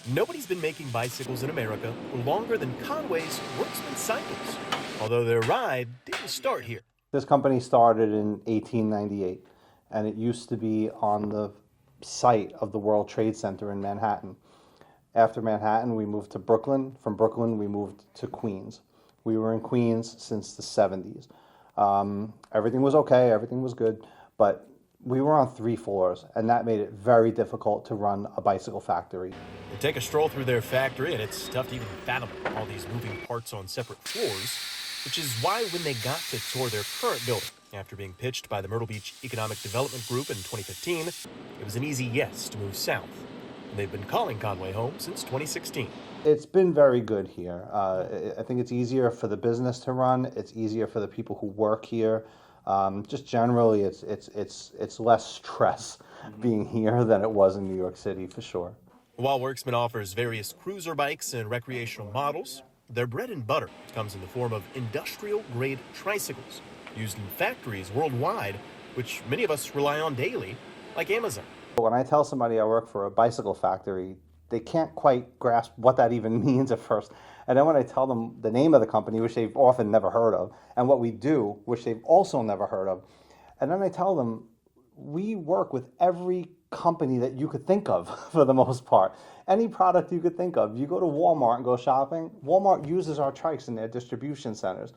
Nobody's been making bicycles in America longer than Conway's Worksman Cycles, although their ride didn't start here. This company started in 1898, and it used to be on the site of the World Trade Center in Manhattan. After Manhattan, we moved to Brooklyn. From Brooklyn, we moved to Queens. We were in Queens since the 70s. Everything was okay, everything was good, but we were on 3 floors, and that made it very difficult to run a bicycle factory. You take a stroll through their factory, and it's tough to even fathom all these moving parts on separate floors, which is why when they got to tour their current building, after being pitched by the Myrtle Beach Economic Development Group in 2015, it was an easy yes to move south. And they've been calling Conway home since 2016. It's been very good here. I think it's easier for the business to run. It's easier for the people who work here. Just generally, it's less stress being here than it was in New York City, for sure. While Worksman offers various cruiser bikes and recreational models, their bread and butter comes in the form of industrial-grade tricycles used in factories worldwide, which many of us rely on daily, like Amazon. When I tell somebody I work for a bicycle factory, they can't quite grasp what that even means at first. And then when I tell them the name of the company, which they've often never heard of, and what we do, which they've also never heard of, and then I tell them, we work with every company that you could think of for the most part. Any product you could think of. You go to Walmart and go shopping, Walmart uses our trikes in their distribution centers.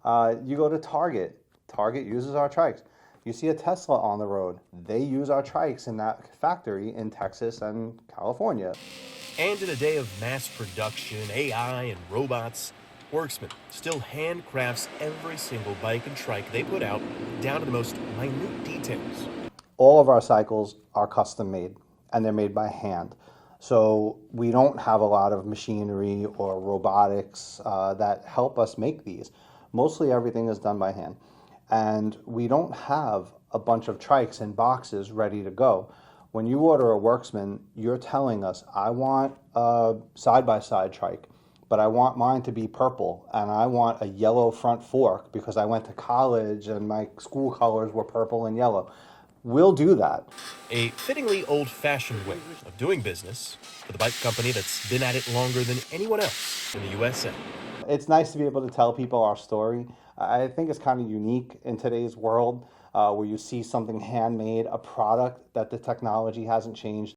You go to Target, Target uses our trikes. You see a Tesla on the road, they use our trikes in that factory in Texas and California. And in a day of mass production, AI, and robots, Worksman still handcrafts every single bike and trike they put out down to the most minute details. All of our cycles are custom made, and they're made by hand. So we don't have a lot of machinery or robotics that help us make these. Mostly everything is done by hand. And we don't have a bunch of trikes in boxes ready to go. When you order a Worksman, you're telling us, I want a side-by-side trike, but I want mine to be purple, and I want a yellow front fork because I went to college and my school colors were purple and yellow. We'll do that. A fittingly old-fashioned way of doing business for the bike company that's been at it longer than anyone else in the USA. It's nice to be able to tell people our story. I think it's kind of unique in today's world where you see something handmade, a product that the technology hasn't changed.